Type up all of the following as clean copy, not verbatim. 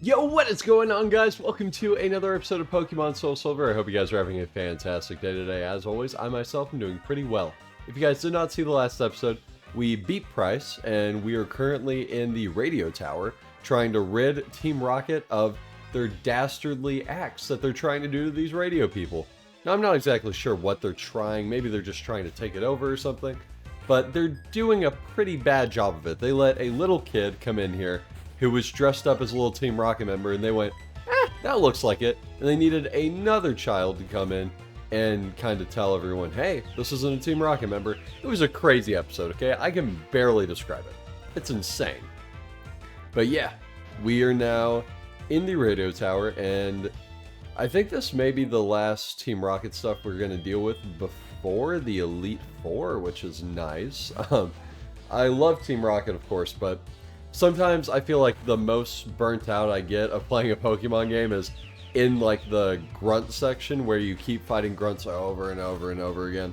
Yo, what is going on, guys? Welcome to another episode of Pokemon SoulSilver. I hope you guys are having a fantastic day today. As always, I myself am doing pretty well. If you guys did not see the last episode, we beat Price, and we are currently in the radio tower trying to rid Team Rocket of their dastardly acts that they're trying to do to these radio people. Now, I'm not exactly sure what they're trying. Maybe they're just trying to take it over or something. But they're doing a pretty bad job of it. They let a little kid come in here who was dressed up as a little Team Rocket member, and they went, that looks like it. And they needed another child to come in and kind of tell everyone, hey, this isn't a Team Rocket member. It was a crazy episode, okay? I can barely describe it. It's insane. But yeah, we are now in the radio tower, and I think this may be the last Team Rocket stuff we're going to deal with before the Elite Four, which is nice. I love Team Rocket, of course, but sometimes I feel like the most burnt out I get of playing a Pokemon game is in like the grunt section where you keep fighting grunts over and over and over again.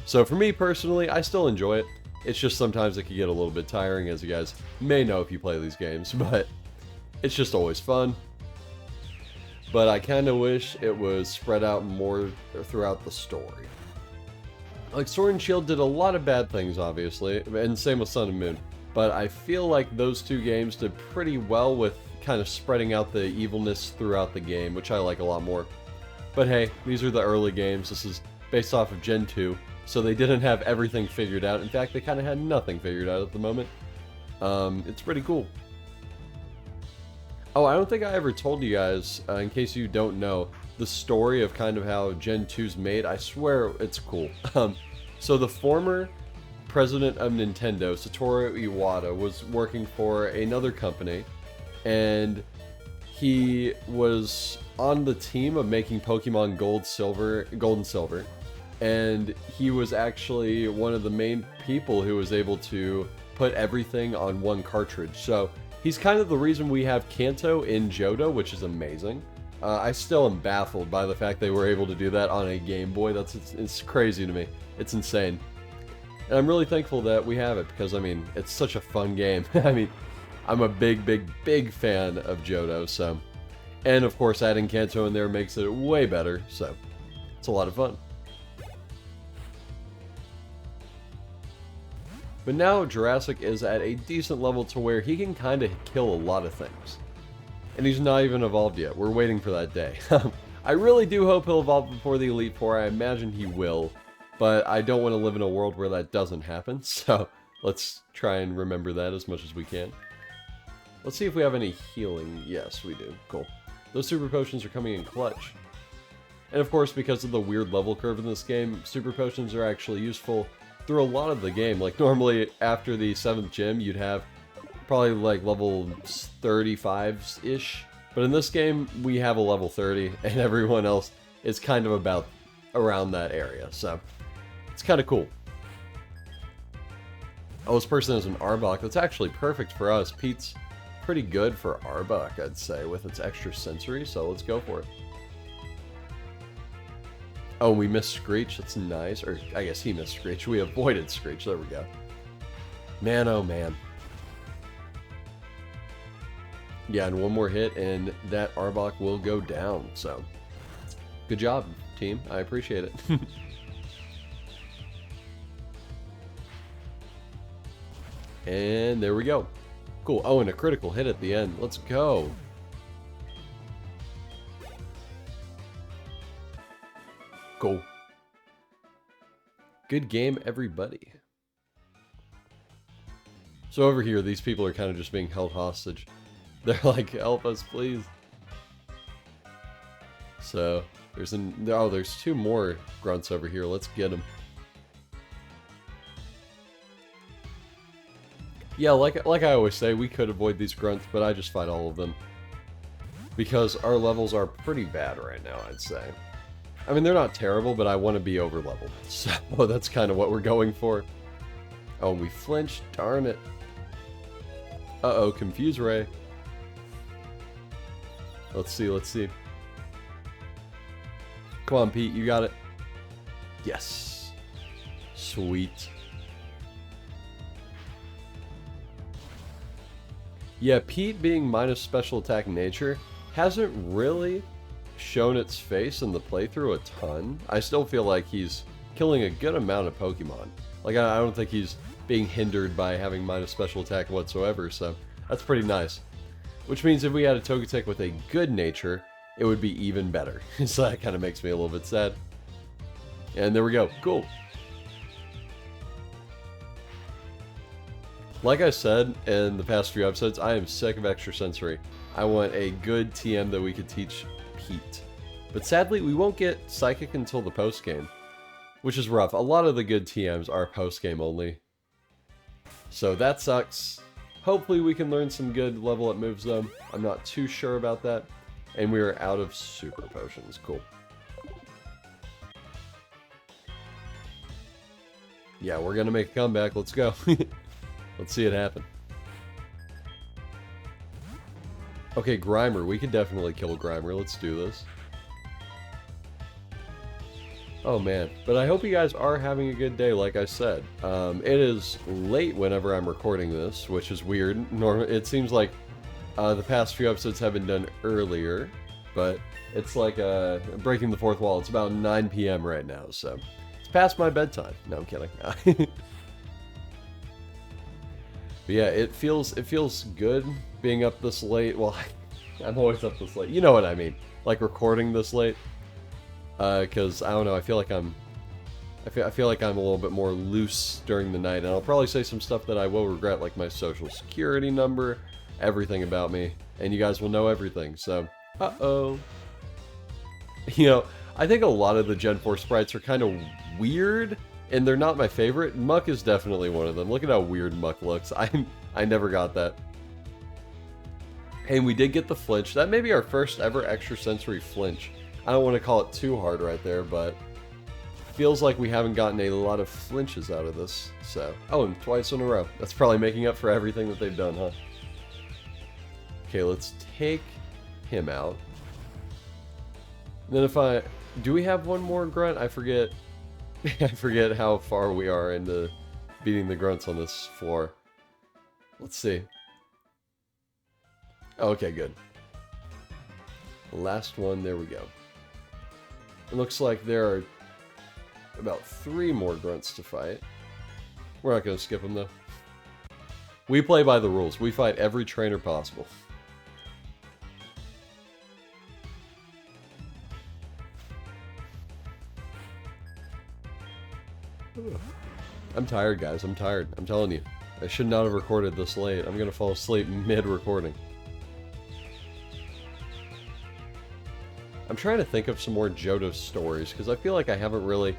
So for me personally, I still enjoy it. It's just sometimes it can get a little bit tiring, as you guys may know if you play these games, but it's just always fun. But I kind of wish it was spread out more throughout the story. Like, Sword and Shield did a lot of bad things, obviously, and same with Sun and Moon. But I feel like those two games did pretty well with kind of spreading out the evilness throughout the game, which I like a lot more. But hey, these are the early games. This is based off of Gen 2, so they didn't have everything figured out. In fact, they kind of had nothing figured out at the moment. It's pretty cool. Oh, I don't think I ever told you guys, in case you don't know, the story of kind of how Gen 2's made. I swear it's cool. So the former president of Nintendo, Satoru Iwata, was working for another company, and he was on the team of making Pokemon Gold and Silver, and he was actually one of the main people who was able to put everything on one cartridge. So he's kind of the reason we have Kanto in Johto, which is amazing. I still am baffled by the fact they were able to do that on a Game Boy. It's crazy to me. It's insane. And I'm really thankful that we have it, because, I mean, it's such a fun game. I mean, I'm a big fan of Johto, so. And, of course, adding Kanto in there makes it way better, so. It's a lot of fun. But now Jurassic is at a decent level to where he can kind of kill a lot of things. And he's not even evolved yet. We're waiting for that day. I really do hope he'll evolve before the Elite Four. I imagine he will. But I don't want to live in a world where that doesn't happen, so let's try and remember that as much as we can. Let's see if we have any healing. Yes, we do. Cool. Those Super Potions are coming in clutch. And of course, because of the weird level curve in this game, Super Potions are actually useful through a lot of the game. Like, normally, after the 7th gym, you'd have probably like level 35-ish. But in this game, we have a level 30, and everyone else is kind of about around that area, so it's kind of cool. Oh, this person has an Arbok. That's actually perfect for us. Pete's pretty good for Arbok, I'd say, with its extra sensory, so let's go for it. Oh, we missed Screech. That's nice. Or, I guess he missed Screech. We avoided Screech. There we go. Man, oh man. Yeah, and one more hit, and that Arbok will go down, so good job, team. I appreciate it. And there we go. Cool. Oh, and a critical hit at the end. Let's go. Cool. Good game, everybody. So over here, these people are kind of just being held hostage. They're like, help us, please. So there's two more grunts over here. Let's get them. Yeah, like I always say, we could avoid these grunts, but I just fight all of them. Because our levels are pretty bad right now, I'd say. I mean, they're not terrible, but I want to be over leveled. So that's kind of what we're going for. Oh, we flinched. Darn it. Uh-oh, Confuse Ray. Let's see. Come on, Pete, you got it. Yes. Sweet. Yeah, Pete being minus special attack nature hasn't really shown its face in the playthrough a ton. I still feel like he's killing a good amount of Pokemon. Like, I don't think he's being hindered by having minus special attack whatsoever, so that's pretty nice. Which means if we had a Togetic with a good nature, it would be even better. So that kind of makes me a little bit sad. And there we go. Cool. Like I said in the past few episodes, I am sick of extrasensory. I want a good TM that we could teach Pete. But sadly, we won't get Psychic until the post-game, which is rough. A lot of the good TMs are post-game only. So that sucks. Hopefully we can learn some good level up moves though. I'm not too sure about that. And we are out of super potions. Cool. Yeah, we're gonna make a comeback. Let's go. Let's see it happen. Okay, Grimer. We can definitely kill Grimer. Let's do this. Oh man, but I hope you guys are having a good day, like I said. It is late whenever I'm recording this, which is weird. It seems like the past few episodes have been done earlier, but it's like breaking the fourth wall. It's about 9 p.m. right now, so it's past my bedtime. No, I'm kidding. But yeah, it feels good being up this late. Well, I'm always up this late. You know what I mean? Like recording this late. Because I don't know, I feel like I'm a little bit more loose during the night, and I'll probably say some stuff that I will regret, like my social security number, everything about me, and you guys will know everything. So, you know, I think a lot of the Gen 4 sprites are kind of weird, and they're not my favorite. Muck is definitely one of them. Look at how weird Muck looks. I never got that. And we did get the flinch. That may be our first ever extrasensory flinch. I don't want to call it too hard right there, but feels like we haven't gotten a lot of flinches out of this. So, oh, and twice in a row. That's probably making up for everything that they've done, huh? Okay, let's take him out. And then do we have one more grunt? I forget. I forget how far we are into beating the grunts on this floor. Let's see. Okay, good. Last one, there we go. It looks like there are about 3 more grunts to fight. We're not going to skip them, though. We play by the rules. We fight every trainer possible. I'm tired, guys. I'm tired. I'm telling you. I should not have recorded this late. I'm going to fall asleep mid-recording. I'm trying to think of some more Johto stories, because I feel like I haven't really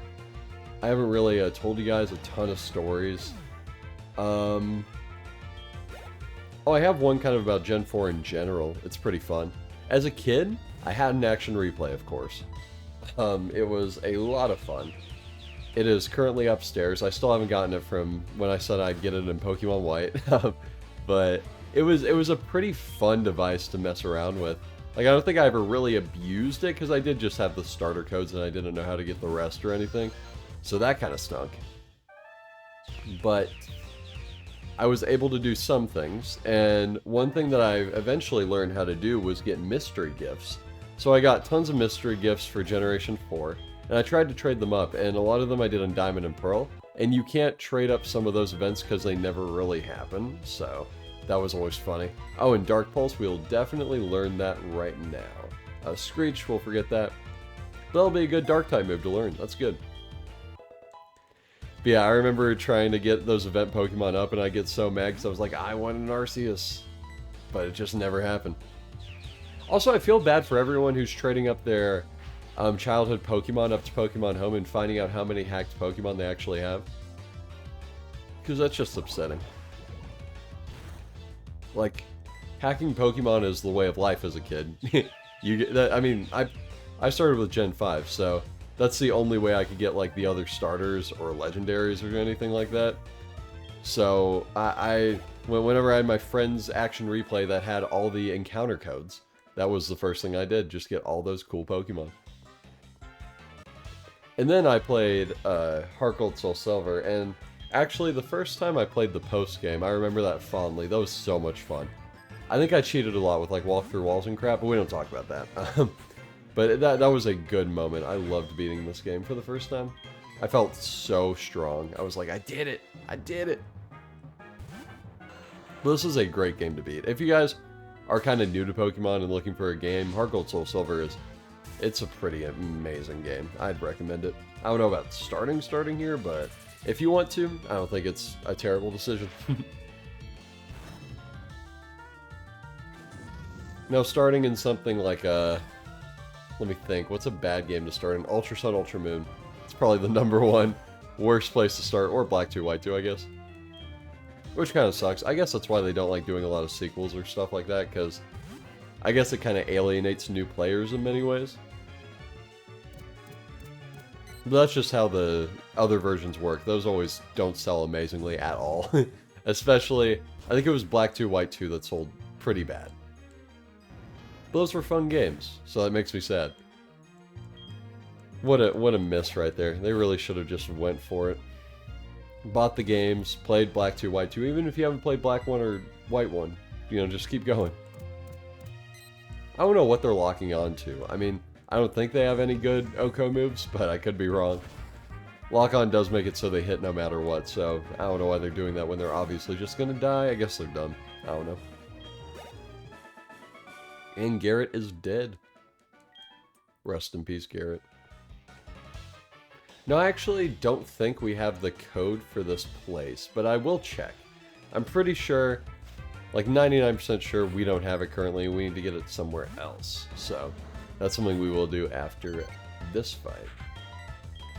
told you guys a ton of stories. Oh, I have one kind of about Gen 4 in general. It's pretty fun. As a kid, I had an action replay, of course. It was a lot of fun. It is currently upstairs. I still haven't gotten it from when I said I'd get it in Pokemon White. But it was a pretty fun device to mess around with. Like, I don't think I ever really abused it, because I did just have the starter codes and I didn't know how to get the rest or anything. So that kind of stunk. But I was able to do some things, and one thing that I eventually learned how to do was get mystery gifts. So I got tons of mystery gifts for Generation 4, and I tried to trade them up, and a lot of them I did on Diamond and Pearl, and you can't trade up some of those events because they never really happen, so that was always funny. Oh, and Dark Pulse, we'll definitely learn that right now. Screech, we'll forget that. That'll be a good Dark-type move to learn. That's good. But yeah, I remember trying to get those event Pokemon up, and I get so mad because I was like, I want an Arceus. But it just never happened. Also, I feel bad for everyone who's trading up their childhood Pokemon up to Pokemon Home and finding out how many hacked Pokemon they actually have. Because that's just upsetting. Like, hacking Pokemon is the way of life as a kid. You get that. I mean, I started with Gen 5, so that's the only way I could get like the other starters or legendaries or anything like that. So whenever I had my friend's action replay that had all the encounter codes, that was the first thing I did, just get all those cool Pokemon. And then I played Heart Gold, SoulSilver, and actually the first time I played the post game, I remember that fondly. That was so much fun. I think I cheated a lot with like walk through walls and crap, but we don't talk about that. But that was a good moment. I loved beating this game for the first time. I felt so strong. I was like, I did it! I did it! But this is a great game to beat. If you guys are kind of new to Pokemon and looking for a game, Heart Gold Soul Silver it's a pretty amazing game. I'd recommend it. I don't know about starting here, but if you want to, I don't think it's a terrible decision. Now, starting in something like let me think, what's a bad game to start in? Ultra Sun, Ultra Moon. It's probably the #1 worst place to start, or Black 2, White 2, I guess. Which kind of sucks. I guess that's why they don't like doing a lot of sequels or stuff like that, because I guess it kind of alienates new players in many ways. But that's just how the other versions work. Those always don't sell amazingly at all. Especially, I think it was Black 2, White 2 that sold pretty bad. But those were fun games, so that makes me sad. What a miss right there. They really should have just went for it. Bought the games, played Black 2, White 2, even if you haven't played Black 1 or White 1. You know, just keep going. I don't know what they're locking on to. I mean, I don't think they have any good OHKO moves, but I could be wrong. Lock-on does make it so they hit no matter what, so I don't know why they're doing that when they're obviously just gonna die. I guess they're dumb. I don't know. And Garrett is dead. Rest in peace, Garrett. No, I actually don't think we have the code for this place, but I will check. I'm pretty sure, like 99% sure we don't have it currently, and we need to get it somewhere else. So, that's something we will do after this fight.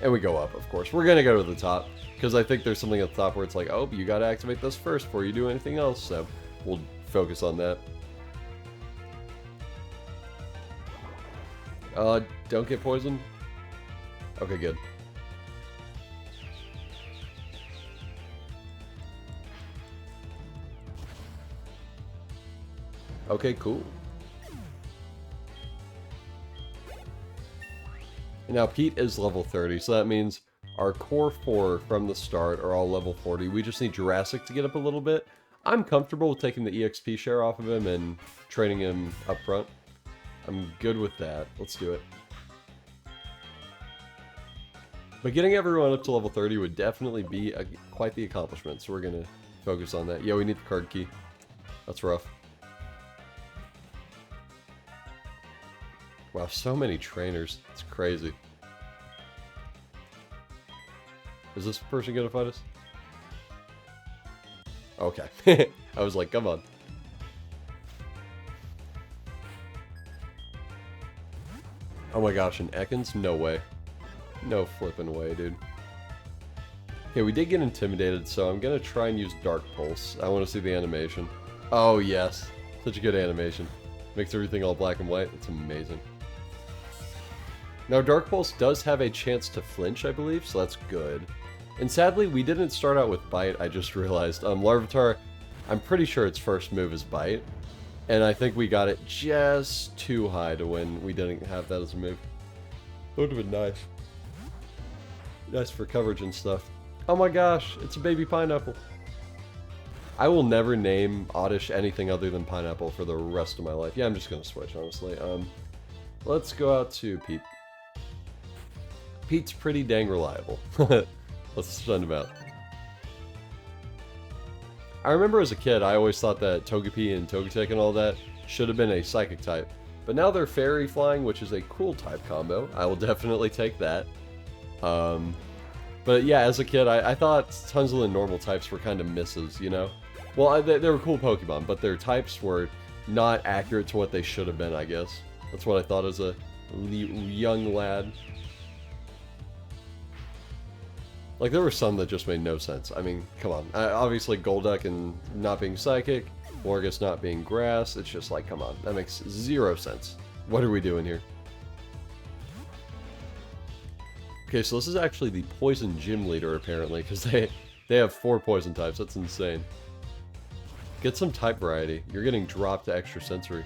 And we go up, of course. We're gonna go to the top, because I think there's something at the top where it's like, oh, you gotta activate this first before you do anything else, so we'll focus on that. Don't get poisoned? Okay, good. Okay, cool. And now Pete is level 30, so that means our core 4 from the start are all level 40. We just need Jurassic to get up a little bit. I'm comfortable with taking the EXP share off of him and training him up front. I'm good with that. Let's do it. But getting everyone up to level 30 would definitely be quite the accomplishment, so we're going to focus on that. Yeah, we need the card key. That's rough. Wow, so many trainers. It's crazy. Is this person going to fight us? Okay. I was like, come on. Oh my gosh, an Ekans? No way. No flippin' way, dude. Okay, we did get intimidated, so I'm gonna try and use Dark Pulse. I want to see the animation. Oh, yes. Such a good animation. Makes everything all black and white. It's amazing. Now, Dark Pulse does have a chance to flinch, I believe, so that's good. And sadly, we didn't start out with Bite, I just realized. Larvitar, I'm pretty sure its first move is Bite. And I think we got it just too high to win. We didn't have that as a move. That would have been nice. Nice for coverage and stuff. Oh my gosh, it's a baby pineapple. I will never name Oddish anything other than Pineapple for the rest of my life. Yeah, I'm just going to switch, honestly. Let's go out to Pete. Pete's pretty dang reliable. Let's send him out. I remember as a kid, I always thought that Togepi and Togetic and all that should have been a Psychic type. But now they're Fairy Flying, which is a cool type combo. I will definitely take that. But yeah, as a kid, I thought tons of the normal types were kind of misses, you know? Well, they were cool Pokemon, but their types were not accurate to what they should have been, I guess. That's what I thought as a young lad. Like, there were some that just made no sense. I mean, come on. Obviously, Golduck and not being Psychic, Morgus not being Grass, it's just like, come on. That makes zero sense. What are we doing here? Okay, so this is actually the Poison Gym Leader, apparently, because they have 4 Poison types. That's insane. Get some type variety. You're getting dropped to Extra Sensory.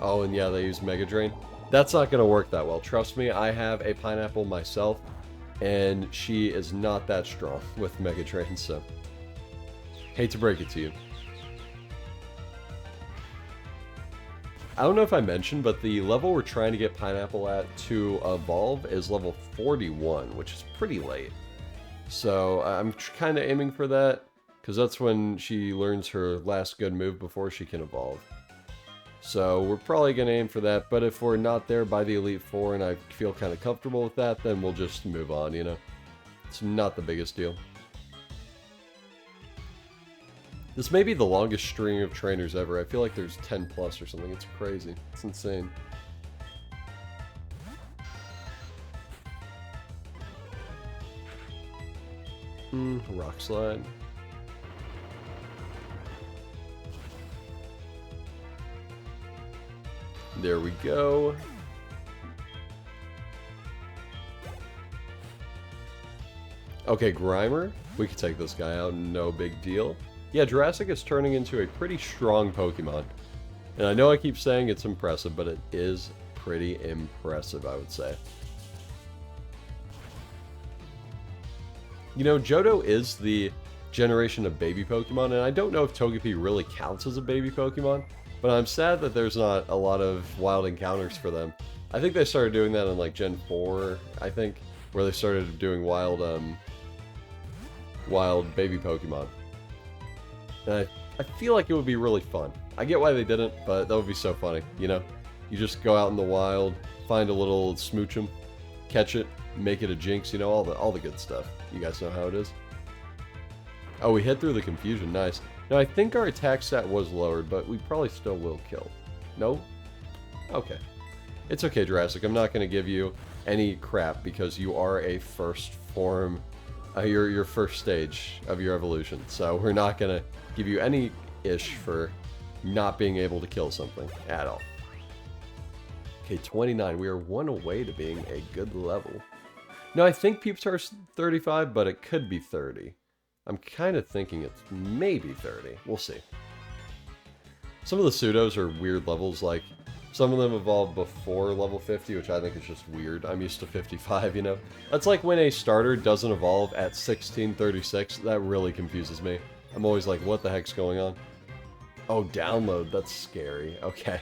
Oh, and yeah, they use Mega Drain. That's not going to work that well. Trust me, I have a Pineapple myself, and she is not that strong with Mega Drain, so hate to break it to you. I don't know if I mentioned, but the level we're trying to get Pineapple at to evolve is level 41, which is pretty late. So I'm kind of aiming for that, because that's when she learns her last good move before she can evolve. So we're probably going to aim for that, but if we're not there by the Elite Four and I feel kind of comfortable with that, then we'll just move on, you know? It's not the biggest deal. This may be the longest string of trainers ever. I feel like there's 10 plus or something. It's crazy. It's insane. Rock slide. There we go. Okay, Grimer. We could take this guy out, no big deal. Yeah, Jurassic is turning into a pretty strong Pokemon. And I know I keep saying it's impressive, but it is pretty impressive, I would say. You know, Johto is the generation of baby Pokemon, and I don't know if Togepi really counts as a baby Pokemon, but I'm sad that there's not a lot of wild encounters for them. I think they started doing that in like Gen 4, I think, where they started doing wild baby Pokemon. And I feel like it would be really fun. I get why they didn't, but that would be so funny, you know? You just go out in the wild, find a little Smoochum, catch it, make it a Jinx, you know, all the good stuff. You guys know how it is. Oh, we hit through the confusion, nice. Now, I think our attack stat was lowered, but we probably still will kill. No? Okay. It's okay, Jurassic. I'm not going to give you any crap because you are a first form, your first stage of your evolution. So we're not going to give you any ish for not being able to kill something at all. Okay, 29. We are one away to being a good level. No, I think Peepstar's 35, but it could be 30. I'm kind of thinking it's maybe 30. We'll see. Some of the pseudos are weird levels, like some of them evolve before level 50, which I think is just weird. I'm used to 55, you know? That's like when a starter doesn't evolve at 1636. That really confuses me. I'm always like, what the heck's going on? Oh, download. That's scary. Okay.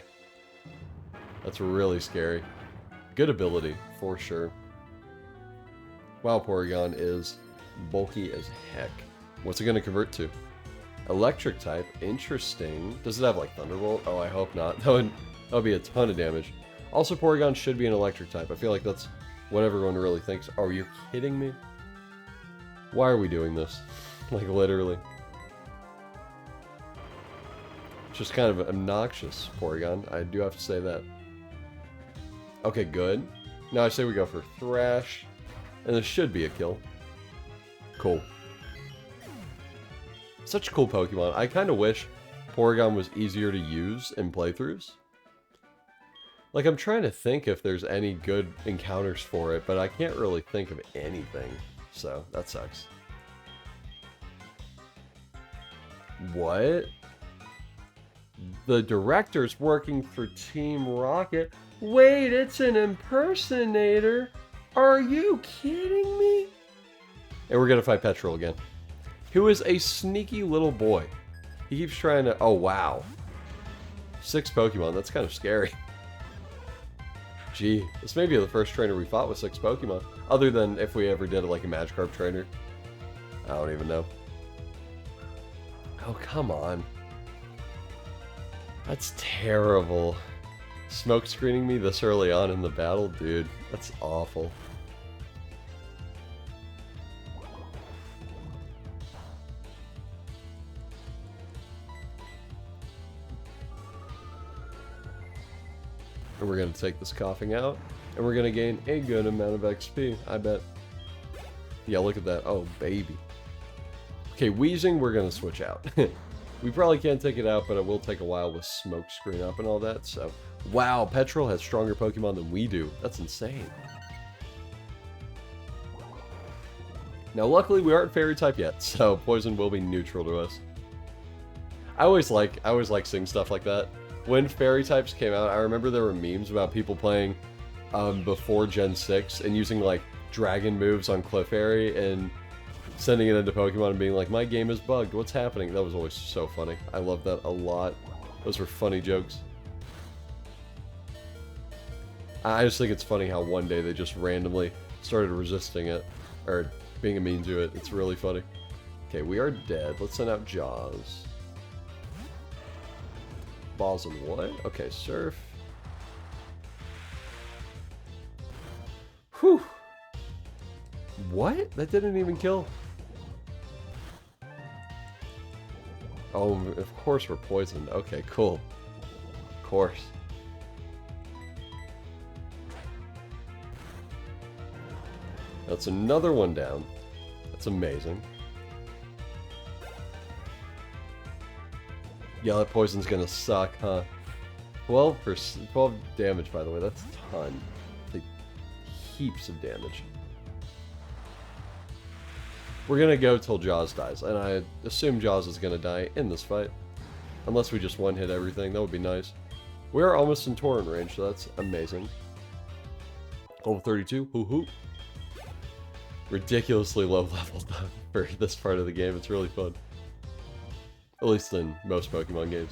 That's really scary. Good ability, for sure. Wow, Porygon is bulky as heck. What's it going to convert to? Electric type. Interesting. Does it have, like, Thunderbolt? Oh, I hope not. That would be a ton of damage. Also, Porygon should be an electric type. I feel like that's what everyone really thinks. Oh, you're kidding me? Why are we doing this? Like, literally. It's just kind of obnoxious, Porygon. I do have to say that. Okay, good. Now I say we go for Thrash. And this should be a kill. Cool. Such a cool Pokemon. I kind of wish Porygon was easier to use in playthroughs. Like, I'm trying to think if there's any good encounters for it, but I can't really think of anything. So, that sucks. What? The director's working for Team Rocket. Wait, it's an impersonator? Are you kidding me? And we're gonna fight Petrol again. Who is a sneaky little boy. He keeps trying to... Oh, wow. 6 Pokemon. That's kind of scary. Gee, this may be the first trainer we fought with 6 Pokemon. Other than if we ever did like a Magikarp trainer. I don't even know. Oh, come on. That's terrible. Smoke screening me this early on in the battle? Dude, that's awful. And we're going to take this coughing out, and we're going to gain a good amount of XP, I bet. Yeah, look at that. Oh, baby. Okay, Wheezing, we're going to switch out. We probably can't take it out, but it will take a while with smoke screen up and all that, so... Wow, Petrol has stronger Pokemon than we do. That's insane. Now, luckily, we aren't Fairy type yet, so Poison will be neutral to us. I always like seeing stuff like that. When Fairy types came out, I remember there were memes about people playing before Gen 6 and using, like, dragon moves on Clefairy and sending it into Pokemon and being like, my game is bugged, what's happening? That was always so funny. I loved that a lot. Those were funny jokes. I just think it's funny how one day they just randomly started resisting it, or being immune to it. It's really funny. Okay, we are dead. Let's send out Jaws. Balls and what? Okay, Surf. Whew. What? That didn't even kill. Oh, of course we're poisoned. Okay, cool. Of course. That's another one down. That's amazing. Yeah, that poison's gonna suck, huh? 12 damage, by the way. That's a ton. Like, heaps of damage. We're gonna go till Jaws dies, and I assume Jaws is gonna die in this fight. Unless we just one-hit everything, that would be nice. We are almost in torrent range, so that's amazing. Level 32, hoo-hoo. Ridiculously low leveled up for this part of the game. It's really fun. At least in most Pokemon games.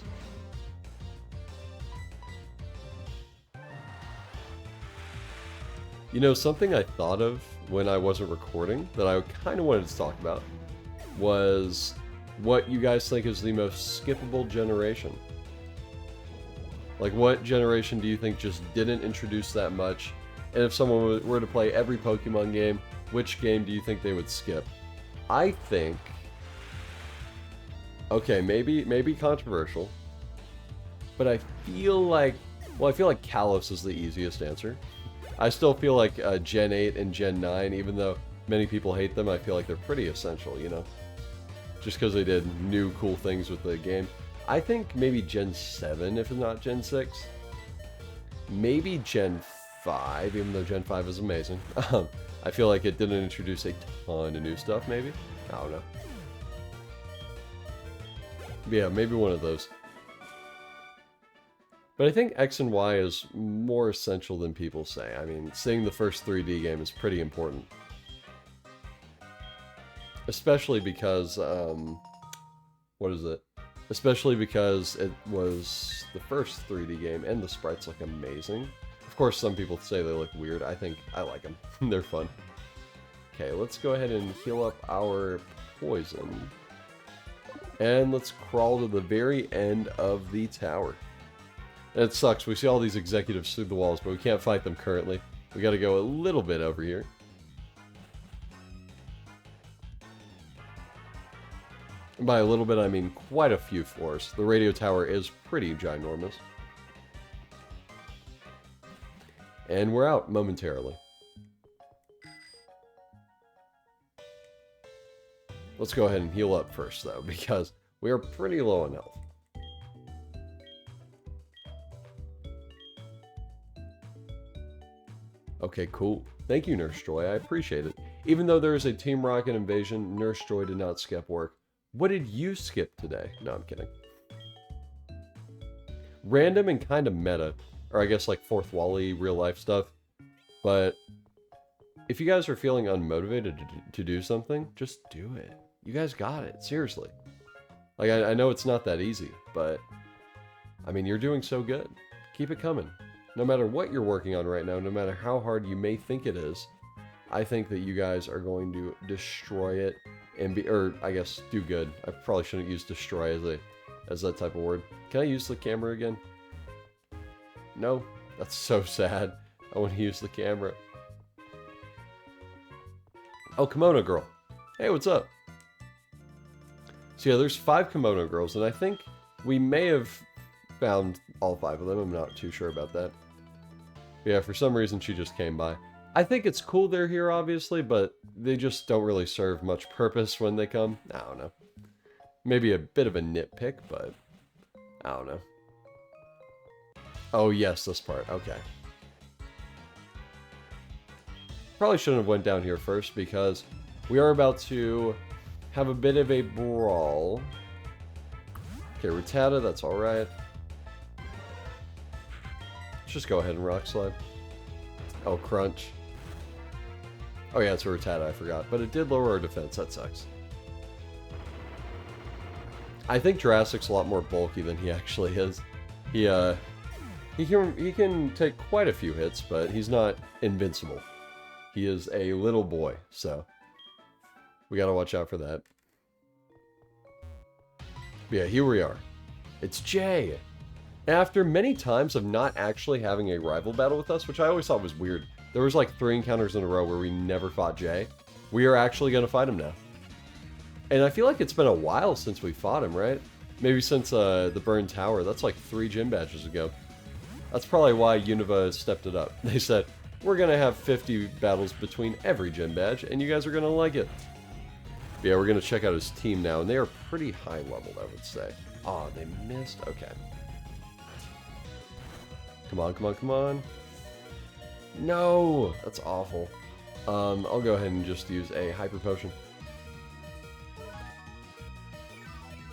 You know, something I thought of when I wasn't recording that I kind of wanted to talk about was what you guys think is the most skippable generation. Like, what generation do you think just didn't introduce that much? And if someone were to play every Pokemon game, which game do you think they would skip? I think... Okay, maybe controversial. But I feel like... Well, I feel like Kalos is the easiest answer. I still feel like Gen 8 and Gen 9, even though many people hate them, I feel like they're pretty essential, you know? Just because they did new cool things with the game. I think maybe Gen 7, if not Gen 6. Maybe Gen 5, even though Gen 5 is amazing. I feel like it didn't introduce a ton of new stuff, maybe? I don't know. But yeah, maybe one of those. But I think X and Y is more essential than people say. I mean, seeing the first 3D game is pretty important. Especially because, what is it? Especially because it was the first 3D game and the sprites look amazing. Of course, some people say they look weird. I think I like them. They're fun. Okay, let's go ahead and heal up our poison. And let's crawl to the very end of the tower. And it sucks. We see all these executives through the walls, but we can't fight them currently. We gotta go a little bit over here. And by a little bit, I mean quite a few floors. The radio tower is pretty ginormous. And we're out momentarily. Let's go ahead and heal up first, though, because we are pretty low on health. Okay, cool. Thank you, Nurse Joy. I appreciate it. Even though there is a Team Rocket invasion, Nurse Joy did not skip work. What did you skip today? No, I'm kidding. Random and kind of meta. Or I guess like fourth wall-y real life stuff. But if you guys are feeling unmotivated to do something, just do it. You guys got it. Seriously. Like, I know it's not that easy, but I mean, you're doing so good. Keep it coming. No matter what you're working on right now, no matter how hard you may think it is, I think that you guys are going to destroy it and be, or I guess do good. I probably shouldn't use destroy as that type of word. Can I use the camera again? No? That's so sad. I want to use the camera. Oh, Kimono Girl. Hey, what's up? So yeah, there's 5 Kimono Girls, and I think we may have found all 5 of them. I'm not too sure about that. Yeah, for some reason she just came by. I think it's cool they're here, obviously, but they just don't really serve much purpose when they come. I don't know. Maybe a bit of a nitpick, but I don't know. Oh, yes, this part. Okay. Probably shouldn't have went down here first, because we are about to have a bit of a brawl. Okay, Rattata, that's alright. Let's just go ahead and Rock Slide. Oh, Crunch. Oh yeah, it's a Rattata, I forgot. But it did lower our defense, that sucks. I think Jurassic's a lot more bulky than he actually is. He can take quite a few hits, but he's not invincible. He is a little boy, so we gotta watch out for that. But yeah, here we are. It's Jay. After many times of not actually having a rival battle with us, which I always thought was weird. There was like 3 encounters in a row where we never fought Jay. We are actually going to fight him now. And I feel like it's been a while since we fought him, right? Maybe since the Burned Tower. That's like 3 gym badges ago. That's probably why Unova stepped it up. They said, we're going to have 50 battles between every gym badge, and you guys are going to like it. But yeah, we're going to check out his team now, and they are pretty high leveled, I would say. Oh, they missed? Okay. Come on, come on, come on. No! That's awful. I'll go ahead and just use a Hyper Potion.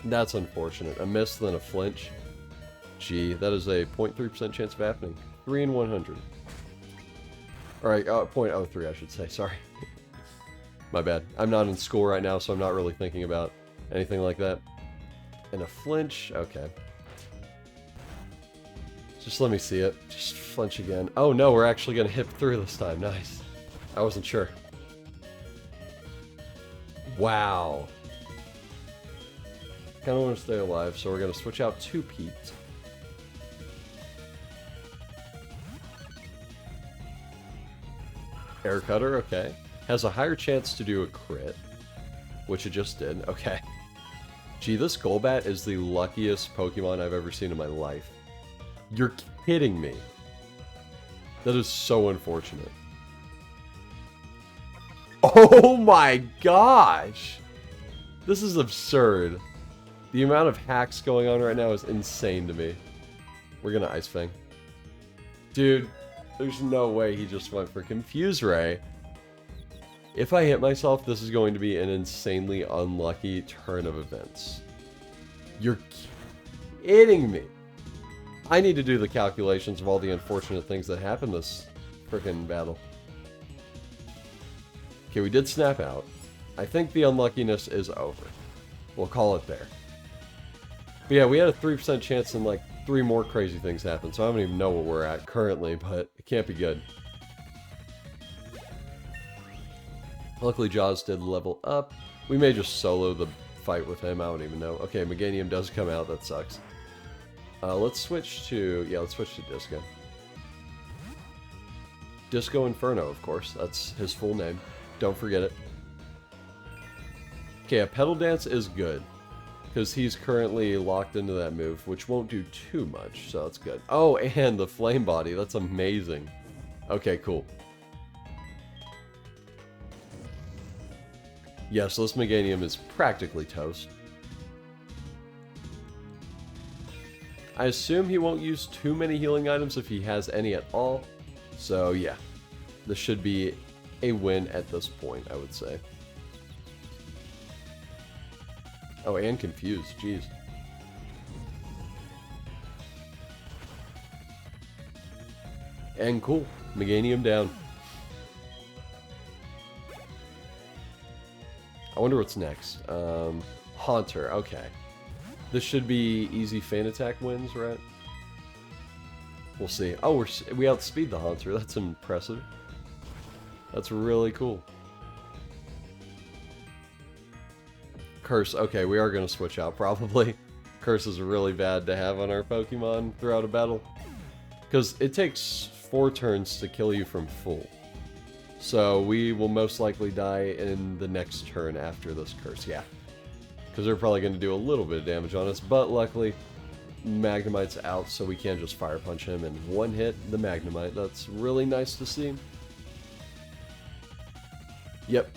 That's unfortunate. A miss, then a flinch. Gee, that is a 0.3% chance of happening. 3 in 100. Alright, 0.03 I should say, sorry. My bad. I'm not in school right now, so I'm not really thinking about anything like that. And a flinch? Okay. Just let me see it. Just flinch again. Oh no, we're actually going to hit through this time. Nice. I wasn't sure. Wow. Kind of want to stay alive, so we're going to switch out to Pete. Air Cutter, okay. Has a higher chance to do a crit, which it just did. Okay. Gee, this Golbat is the luckiest Pokemon I've ever seen in my life. You're kidding me. That is so unfortunate. Oh my gosh! This is absurd. The amount of hacks going on right now is insane to me. We're gonna Ice Fang. Dude, there's no way he just went for Confuse Ray. If I hit myself, this is going to be an insanely unlucky turn of events. You're kidding me. I need to do the calculations of all the unfortunate things that happened this frickin' battle. Okay, we did snap out. I think the unluckiness is over. We'll call it there. But yeah, we had a 3% chance and like 3 more crazy things happened, so I don't even know what we're at currently, but it can't be good. Luckily, Jaws did level up. We may just solo the fight with him, I don't even know. Okay, Meganium does come out, that sucks. Let's switch to... yeah, let's switch to Disco. Disco Inferno, of course. That's his full name. Don't forget it. Okay, a Petal Dance is good. Because he's currently locked into that move, which won't do too much, so that's good. Oh, and the Flame Body. That's amazing. Okay, cool. Yeah, so this Meganium is practically toast. I assume he won't use too many healing items if he has any at all. So yeah, this should be a win at this point, I would say. Oh, and Confused, jeez. And cool, Meganium down. I wonder what's next. Haunter, okay. This should be easy Feint Attack wins, right? We'll see. Oh, we outspeed the Haunter. That's impressive. That's really cool. Curse. Okay, we are going to switch out, probably. Curse is really bad to have on our Pokemon throughout a battle. Because it takes 4 turns to kill you from full. So we will most likely die in the next turn after this Curse, yeah. Because they're probably going to do a little bit of damage on us, but luckily Magnemite's out, so we can just Fire Punch him and one hit the Magnemite. That's really nice to see. Yep.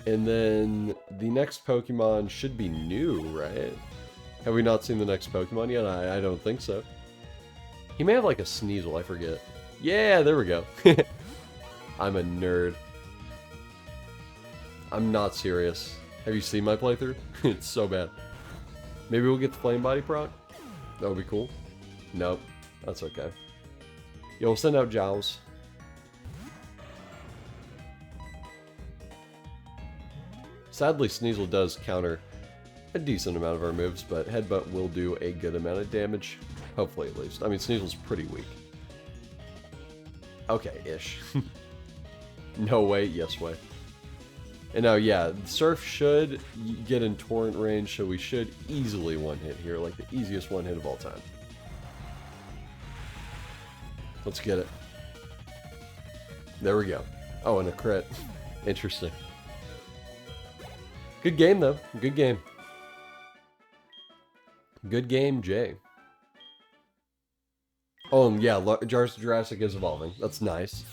And then the next Pokemon should be new, right? Have we not seen the next Pokemon yet? I don't think so. He may have like a Sneasel, I forget. Yeah, there we go. I'm a nerd. I'm not serious. Have you seen my playthrough? It's so bad. Maybe we'll get the Flame Body proc? That would be cool. Nope. That's okay. Yeah, we'll send out Jowls. Sadly, Sneasel does counter a decent amount of our moves, but Headbutt will do a good amount of damage. Hopefully, at least. I mean, Sneasel's pretty weak. Okay-ish. No way, yes way. And now, yeah, Surf should get in Torrent range, so we should easily one-hit here, like the easiest one-hit of all time. Let's get it. There we go. Oh, and a crit. Interesting. Good game, though. Good game. Good game, Jay. Oh, and yeah, Jurassic is evolving. That's nice.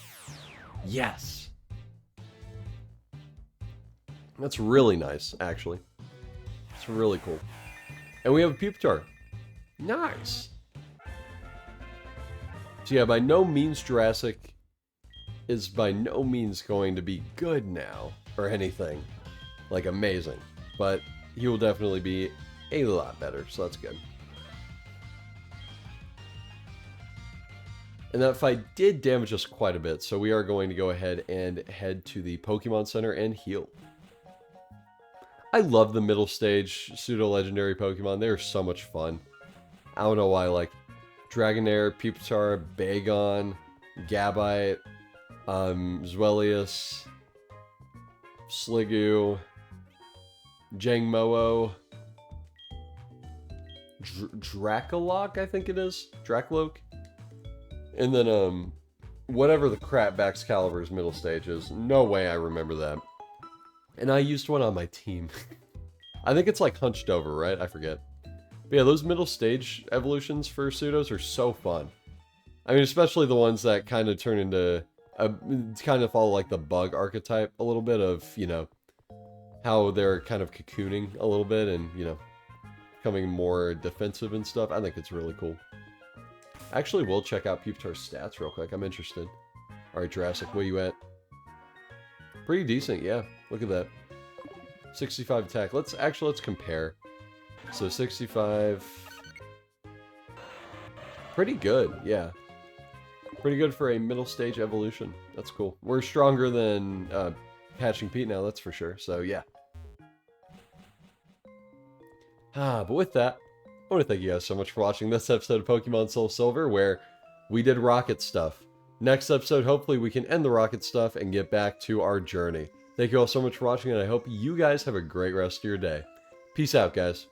Yes! That's really nice, actually. It's really cool. And we have a Pupitar. Nice! So yeah, by no means Jurassic is by no means going to be good now, or anything. Like, amazing. But he will definitely be a lot better, so that's good. And that fight did damage us quite a bit, so we are going to go ahead and head to the Pokemon Center and heal. I love the middle stage pseudo-legendary Pokemon. They are so much fun. I don't know why, like Dragonair, Pupitar, Bagon, Gabite, Zweilous, Sliggoo, Jangmo-o, Dracoloc, I think it is. Dracoloc. And then, whatever the crap Baxcalibur's middle stage is. No way I remember that. And I used one on my team. I think it's like Hunched Over, right? I forget. But yeah, those middle stage evolutions for pseudos are so fun. I mean, especially the ones that kind of turn into... kind of follow like the bug archetype a little bit of, you know, how they're kind of cocooning a little bit and, you know, becoming more defensive and stuff. I think it's really cool. Actually, we'll check out Pupitar's stats real quick. I'm interested. Alright, Jurassic, where you at? Pretty decent, yeah. Look at that. 65 attack. Let's compare. So 65. Pretty good, yeah. Pretty good for a middle stage evolution. That's cool. We're stronger than Hatching Pete now, that's for sure. So yeah. But with that, I want to thank you guys so much for watching this episode of Pokemon SoulSilver, where we did rocket stuff. Next episode, hopefully we can end the rocket stuff and get back to our journey. Thank you all so much for watching, and I hope you guys have a great rest of your day. Peace out, guys.